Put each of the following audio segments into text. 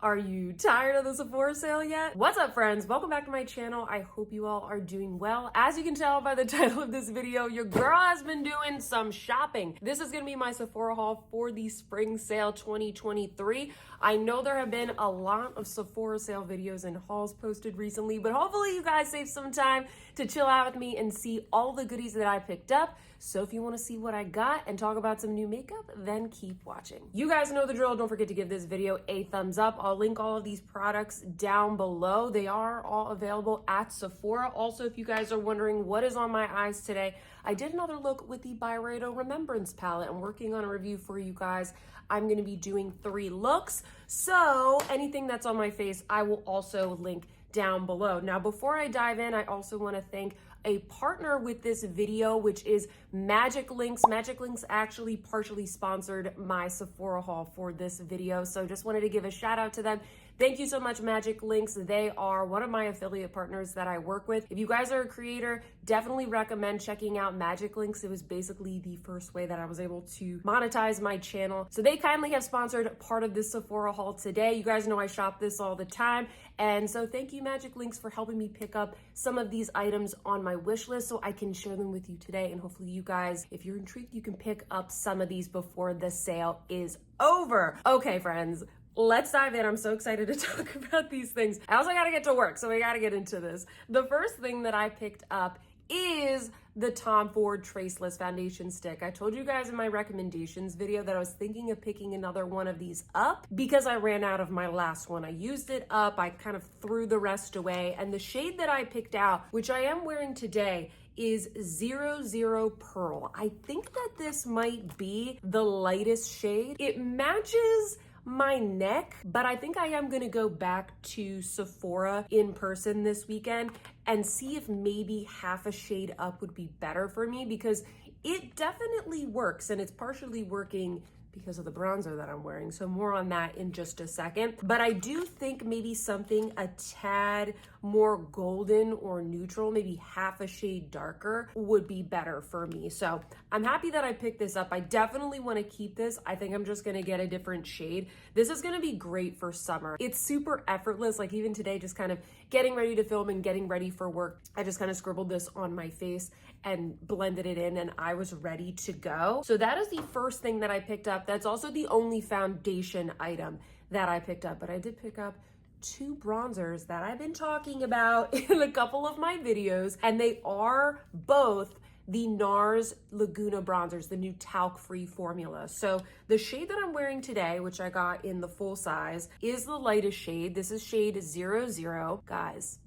Are you tired of the Sephora sale yet? What's up, friends? Welcome back to my channel. I hope you all are doing well. As you can tell by the title of this video, your girl has been doing some shopping. This is gonna be my Sephora haul for the spring sale 2023. I know there have been a lot of Sephora sale videos and hauls posted recently, but hopefully you guys save some time to chill out with me and see all the goodies that I picked up. So if you want to see what I got and talk about some new makeup, then keep watching. You guys know the drill. Don't forget to give this video a thumbs up. I'll link all of these products down below. They are all available at Sephora. Also, if you guys are wondering what is on my eyes today, I did another look with the Byredo Remembrance palette. I'm working on a review for you guys. I'm going to be doing 3 looks. So anything that's on my face, I will also link down below. Now, before I dive in, I also want to thank a partner with this video, which is Magic Links. Magic Links actually partially sponsored my Sephora haul for this video, so just wanted to give a shout out to them. Thank you so much, Magic Links. They are one of my affiliate partners that I work with. If you guys are a creator, definitely recommend checking out Magic Links. It was basically the first way that I was able to monetize my channel. So they kindly have sponsored part of this Sephora haul today. You guys know I shop this all the time. And so thank you, Magic Links, for helping me pick up some of these items on my wish list so I can share them with you today. And hopefully you guys, if you're intrigued, you can pick up some of these before the sale is over. Okay, friends. Let's dive in. I'm so excited to talk about these things. I also gotta get to work, so we gotta get into this. The first thing that I picked up is the Tom Ford Traceless Foundation Stick. I told you guys in my recommendations video that I was thinking of picking another one of these up because I ran out of my last one. I used it up, I kind of threw the rest away, and the shade that I picked out, which I am wearing today, is 00 Pearl. I think that this might be the lightest shade. It matches my neck, but I think I am gonna go back to Sephora in person this weekend and see if maybe half a shade up would be better for me, because it definitely works, and it's partially working because of the bronzer that I'm wearing. So more on that in just a second. But I do think maybe something a tad more golden or neutral, maybe half a shade darker, would be better for me. So I'm happy that I picked this up. I definitely want to keep this. I think I'm just going to get a different shade. This is going to be great for summer. It's super effortless. Like even today, just kind of getting ready to film and getting ready for work, I just kind of scribbled this on my face and blended it in, and I was ready to go. So that is the first thing that I picked up. That's also the only foundation item that I picked up, but I did pick up 2 bronzers that I've been talking about in a couple of my videos, and they are both the Nars Laguna bronzers, the new talc-free formula. So the shade that I'm wearing today, which I got in the full size, is the lightest shade. This is shade 00. Guys,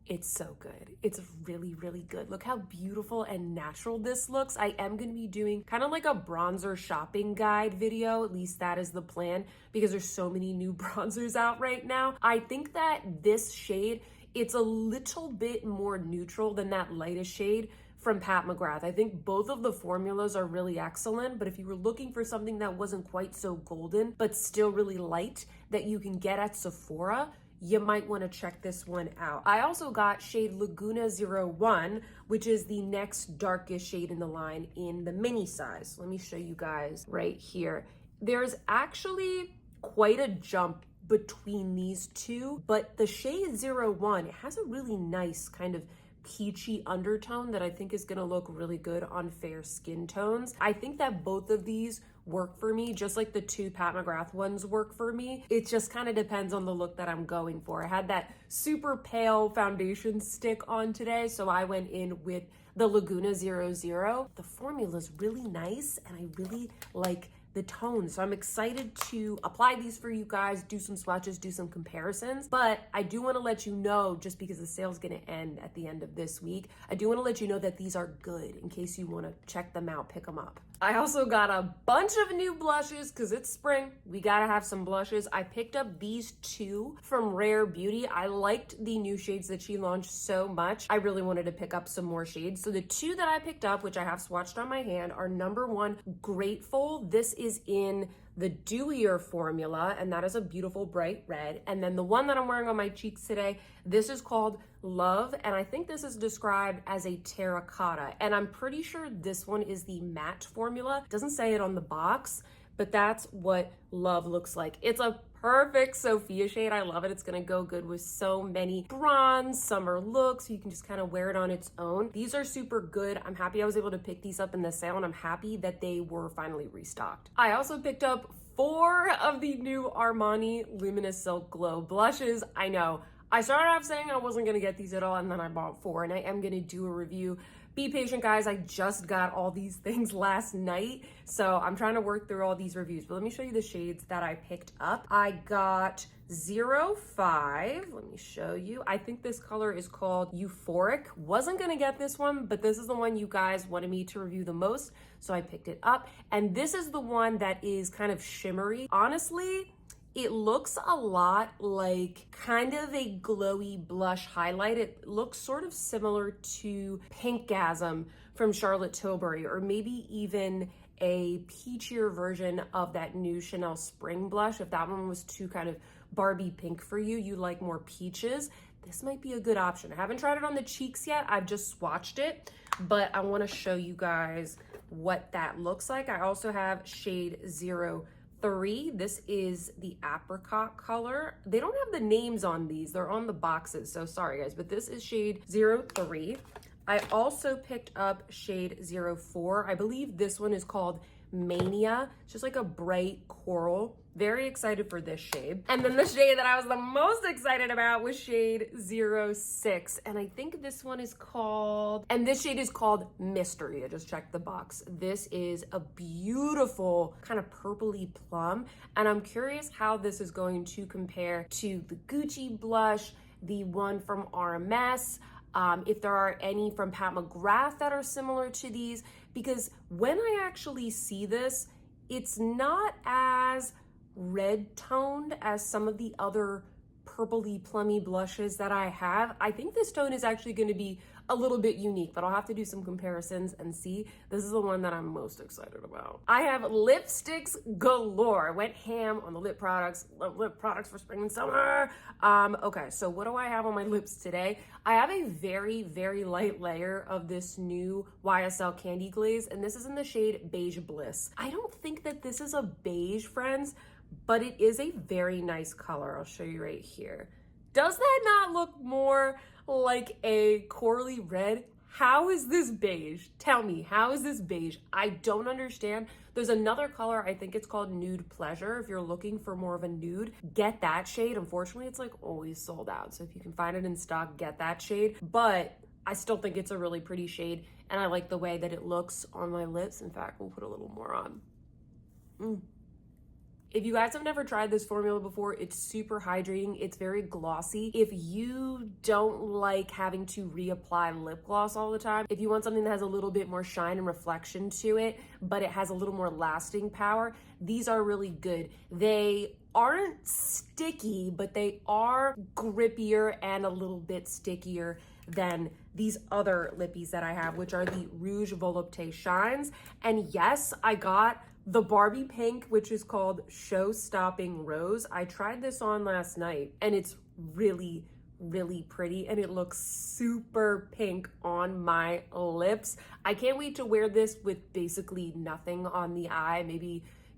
it's so good. It's really, really good. Look how beautiful and natural this looks. I am going to be doing kind of like a bronzer shopping guide video. At least that is the plan, because there's so many new bronzers out right now. I think that this shade, it's a little bit more neutral than that lightest shade from Pat McGrath. I think both of the formulas are really excellent, but if you were looking for something that wasn't quite so golden, but still really light, that you can get at Sephora, you might want to check this one out. I also got shade Laguna 01, which is the next darkest shade in the line in the mini size. Let me show you guys right here. There's actually quite a jump between these two, but the shade 01, it has a really nice kind of peachy undertone that I think is going to look really good on fair skin tones. I think that both of these work for me, just like the 2 Pat McGrath ones work for me. It just kind of depends on the look that I'm going for. I had that super pale foundation stick on today, so I went in with the Laguna 00. The formula is really nice, and I really like the tone. So I'm excited to apply these for you guys, do some swatches, do some comparisons. But I do want to let you know, just because the sale's going to end at the end of this week, I do want to let you know that these are good in case you want to check them out, pick them up. I also got a bunch of new blushes because it's spring. We gotta have some blushes. I picked up these 2 from Rare Beauty. I liked the new shades that she launched so much. I really wanted to pick up some more shades. So the 2 that I picked up, which I have swatched on my hand, are number 1, Grateful. This is in the dewier formula, and that is a beautiful bright red. And then the one that I'm wearing on my cheeks today, this is called Love, and I think this is described as a terracotta, and I'm pretty sure this one is the matte formula. It doesn't say it on the box, but that's what Love looks like. It's a perfect Sophia shade. I love it. It's gonna go good with so many bronze summer looks. You can just kind of wear it on its own. These are super good. I'm happy I was able to pick these up in the sale, and I'm happy that they were finally restocked. I also picked up 4 of the new Armani Luminous Silk Glow blushes. I know, I started off saying I wasn't gonna get these at all, and then I bought 4, and I am gonna do a review. Be patient, guys. I just got all these things last night, so I'm trying to work through all these reviews. But let me show you the shades that I picked up. I got 05. Let me show you. I think this color is called Euphoric. Wasn't gonna get this one, but this is the one you guys wanted me to review the most, so I picked it up. And this is the one that is kind of shimmery. Honestly, it looks a lot like kind of a glowy blush highlight. It looks sort of similar to Pinkgasm from Charlotte Tilbury, or maybe even a peachier version of that new Chanel Spring blush. If that one was too kind of Barbie pink for you, you like more peaches, this might be a good option. I haven't tried it on the cheeks yet. I've just swatched it, but I want to show you guys what that looks like. I also have shade 03. This is the apricot color. They don't have the names on these. They're on the boxes, so sorry guys, but this is shade 03. I also picked up shade 04. I believe this one is called Mania. It's just like a bright coral. Very excited for this shade. And then the shade that I was the most excited about was shade 06. And I think this one is called, and this shade is called Mystery. I just checked the box. This is a beautiful kind of purpley plum. And I'm curious how this is going to compare to the Gucci blush, the one from RMS, if there are any from Pat McGrath that are similar to these, because when I actually see this, it's not as red toned as some of the other purpley plummy blushes that I have. I think this tone is actually going to be a little bit unique, but I'll have to do some comparisons and see. This is the one that I'm most excited about. I have lipsticks galore. I went ham on the lip products. Love lip products for spring and summer. Okay, so what do I have on my lips today? I have a very, very light layer of this new YSL Candy Glaze, and this is in the shade Beige Bliss. I don't think that this is a beige, friends, but it is a very nice color. I'll show you right here. Does that not look more like a corally red? How is this beige? Tell me, how is this beige? I don't understand. There's another color, I think it's called Nude Pleasure. If you're looking for more of a nude, get that shade. Unfortunately, it's like always sold out. So if you can find it in stock, get that shade. But I still think it's a really pretty shade, and I like the way that it looks on my lips. In fact, we'll put a little more on. If you guys have never tried this formula before, it's super hydrating. It's very glossy. If you don't like having to reapply lip gloss all the time, if you want something that has a little bit more shine and reflection to it, but it has a little more lasting power, these are really good. They aren't sticky, but they are grippier and a little bit stickier than these other lippies that I have, which are the Rouge Volupté Shines. And yes, I got the Barbie pink, which is called Show Stopping Rose. I tried this on last night, and it's really, really pretty, and it looks super pink on my lips. I can't wait to wear this with basically nothing on the eye,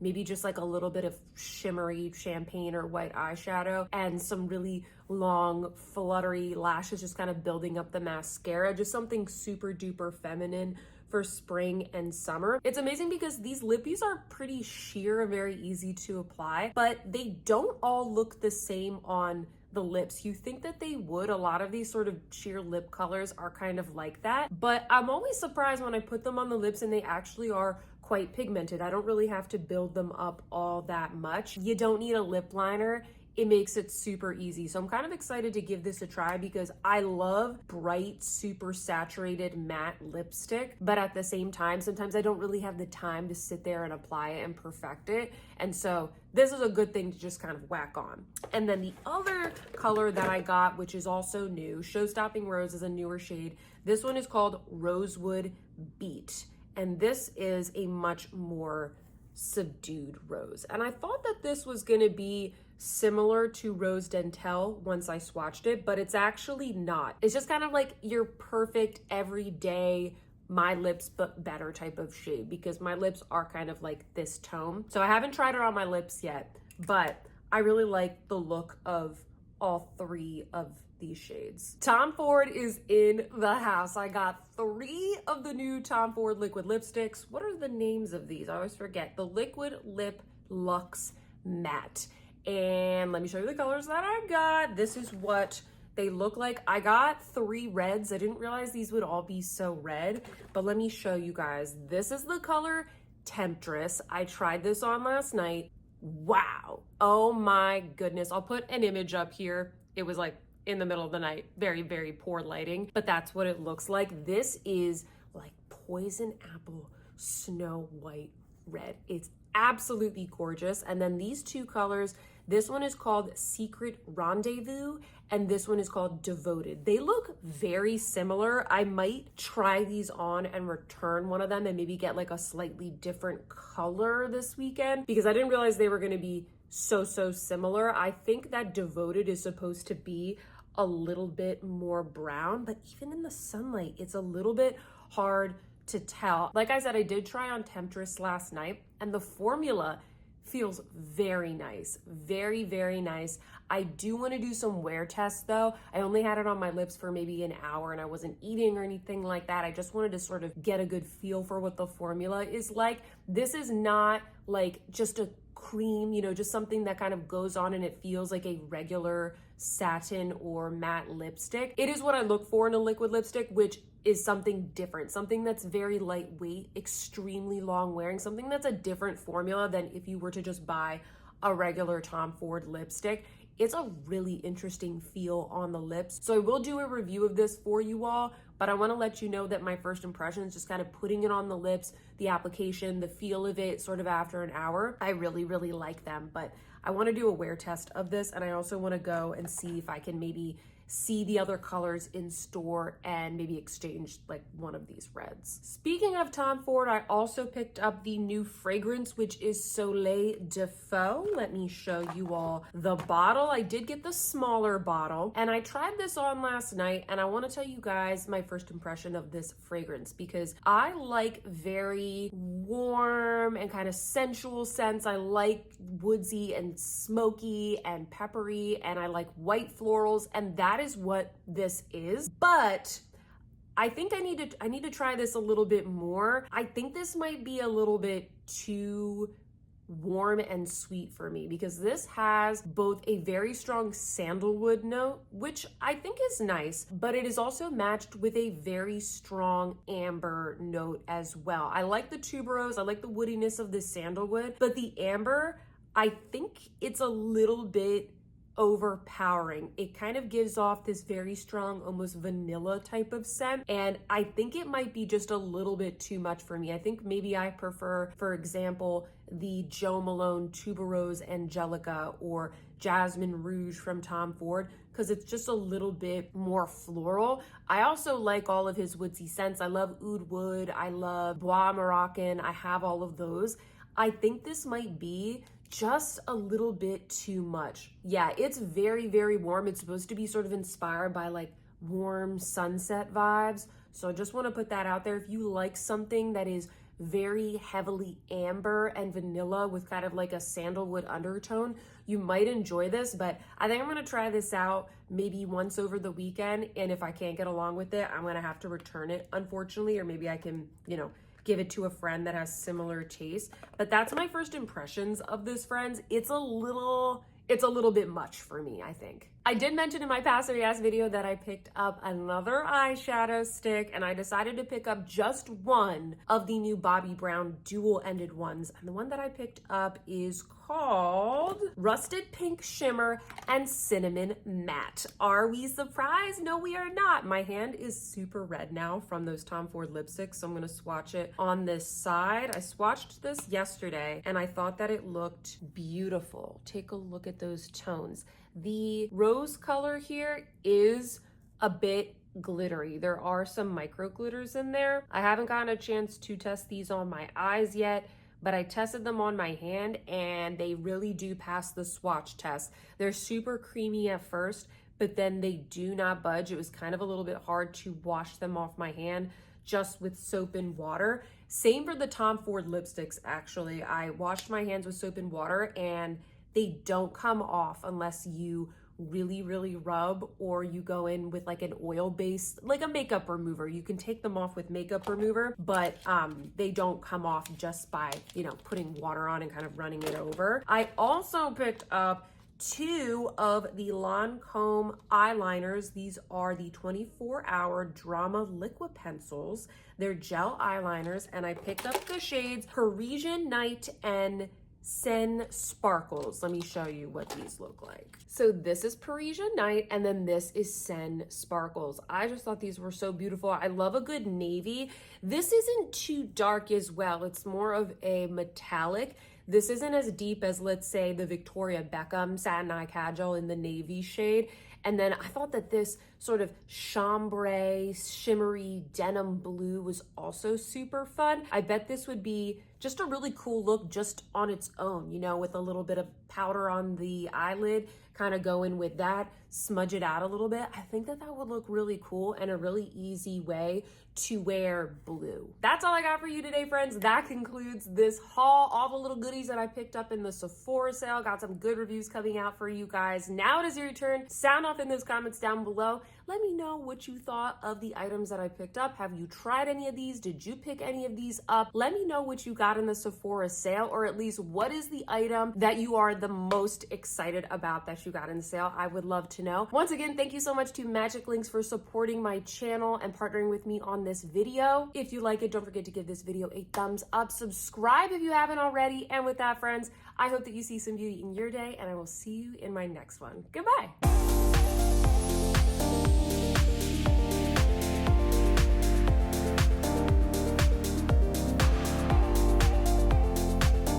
maybe just like a little bit of shimmery champagne or white eyeshadow and some really long fluttery lashes, just kind of building up the mascara, just something super duper feminine for spring and summer. It's amazing because these lippies are pretty sheer and very easy to apply, but they don't all look the same on the lips. You think that they would. A lot of these sort of sheer lip colors are kind of like that, but I'm always surprised when I put them on the lips and they actually are quite pigmented. I don't really have to build them up all that much. You don't need a lip liner. It makes it super easy. So I'm kind of excited to give this a try because I love bright, super saturated matte lipstick, but at the same time, sometimes I don't really have the time to sit there and apply it and perfect it. And so this is a good thing to just kind of whack on. And then the other color that I got, which is also new, Show Stopping Rose, is a newer shade. This one is called Rosewood Beat. And this is a much more subdued rose. And I thought that this was gonna be similar to Rose Dentelle once I swatched it, but it's actually not. It's just kind of like your perfect everyday my lips but better type of shade, because my lips are kind of like this tone. So I haven't tried it on my lips yet, but I really like the look of all three of these shades. Tom Ford is in the house. I got 3 of the new Tom Ford liquid lipsticks. What are the names of these? I always forget. The Liquid Lip Luxe Matte. And let me show you the colors that I got. This is what they look like. I got 3 reds. I didn't realize these would all be so red, but let me show you guys. This is the color Temptress. I tried this on last night. Wow. Oh my goodness. I'll put an image up here. It was like in the middle of the night. Very, very poor lighting, but that's what it looks like. This is like poison apple, snow white red. It's absolutely gorgeous. And then these 2 colors, this one is called Secret Rendezvous and this one is called Devoted. They look very similar. I might try these on and return one of them and maybe get like a slightly different color this weekend because I didn't realize they were going to be so similar. I think that Devoted is supposed to be a little bit more brown, but even in the sunlight, it's a little bit hard to tell. Like I said, I did try on Temptress last night and the formula feels very nice. Very, very nice. I do want to do some wear tests though. I only had it on my lips for maybe an hour and I wasn't eating or anything like that. I just wanted to sort of get a good feel for what the formula is like. This is not like just a cream, you know, just something that kind of goes on and it feels like a regular satin or matte lipstick. It is what I look for in a liquid lipstick, which is something different, something that's very lightweight, extremely long wearing, something that's a different formula than if you were to just buy a regular Tom Ford lipstick. It's a really interesting feel on the lips. So I will do a review of this for you all, but I want to let you know that my first impression is just kind of putting it on the lips, the application, the feel of it sort of after an hour. I really, really like them, but I want to do a wear test of this. And I also want to go and see if I can maybe see the other colors in store and maybe exchange like one of these reds. Speaking of Tom Ford, I also picked up the new fragrance, which is Soleil de Faux. Let me show you all the bottle. I did get the smaller bottle and I tried this on last night and I want to tell you guys my first impression of this fragrance because I like very warm and kind of sensual scents. I like woodsy and smoky and peppery and I like white florals, and that is what this is. But I think I need to try this a little bit more. I think this might be a little bit too warm and sweet for me because this has both a very strong sandalwood note, which I think is nice, but it is also matched with a very strong amber note as well. I like the tuberose, I like the woodiness of the sandalwood, but the amber, I think it's a little bit overpowering. It kind of gives off this very strong, almost vanilla type of scent. And I think it might be just a little bit too much for me. I think maybe I prefer, for example, the Jo Malone Tuberose Angelica or Jasmine Rouge from Tom Ford, because it's just a little bit more floral. I also like all of his woodsy scents. I love Oud Wood. I love Bois Moroccan. I have all of those. I think this might be just a little bit too much. Yeah, it's very, very warm. It's supposed to be sort of inspired by like warm sunset vibes. So I just want to put that out there. If you like something that is very heavily amber and vanilla with kind of like a sandalwood undertone, you might enjoy this, but I think I'm going to try this out maybe once over the weekend. And if I can't get along with it, I'm going to have to return it, unfortunately, or maybe I can, you know, give it to a friend that has similar taste. But that's my first impressions of this, friends. It's a little bit much for me, I think. I did mention in my Pass or Yes video that I picked up another eyeshadow stick, and I decided to pick up just one of the new Bobbi Brown dual-ended ones. And the one that I picked up is called Rusted Pink Shimmer and Cinnamon Matte. Are we surprised? No, we are not. My hand is super red now from those Tom Ford lipsticks, so I'm gonna swatch it on this side. I swatched this yesterday, and I thought that it looked beautiful. Take a look at those tones. The rose color here is a bit glittery. There are some micro glitters in there. I haven't gotten a chance to test these on my eyes yet, but I tested them on my hand and they really do pass the swatch test. They're super creamy at first, but then they do not budge. It was kind of a little bit hard to wash them off my hand just with soap and water. Same for the Tom Ford lipsticks, actually. I washed my hands with soap and water and They don't come off unless you really rub, or you go in with like an oil based, like a makeup remover. You can take them off with makeup remover, but they don't come off just by, you know, putting water on and kind of running it over. I also picked up 2 of the Lancome eyeliners. These are the 24-hour Drama liquid pencils. They're gel eyeliners, and I picked up the shades Parisian Night and Sen Sparkles. Let me show you what these look like. So this is Parisian Night, and then this is Sen Sparkles. I just thought these were so beautiful. I love a good navy. This isn't too dark as well. It's more of a metallic. This isn't as deep as, let's say, the Victoria Beckham Satin Eye Cajal in the navy shade. And then I thought that this sort of chambray, shimmery denim blue was also super fun. I bet this would be just a really cool look just on its own, you know, with a little bit of powder on the eyelid, kind of go in with that, smudge it out a little bit. I think that that would look really cool and a really easy way to wear blue. That's all I got for you today, friends. That concludes this haul, all the little goodies that I picked up in the Sephora sale. Got some good reviews coming out for you guys. Now it is your turn. Sound off in those comments down below. Let me know what you thought of the items that I picked up. Have you tried any of these? Did you pick any of these up? Let me know what you got in the Sephora sale, or at least what is the item that you are the most excited about that you got in the sale. I would love to know. Once again, thank you so much to Magic Links for supporting my channel and partnering with me on this video. If you like it, don't forget to give this video a thumbs up. Subscribe if you haven't already. And with that, friends, I hope that you see some beauty in your day, and I will see you in my next one. Goodbye.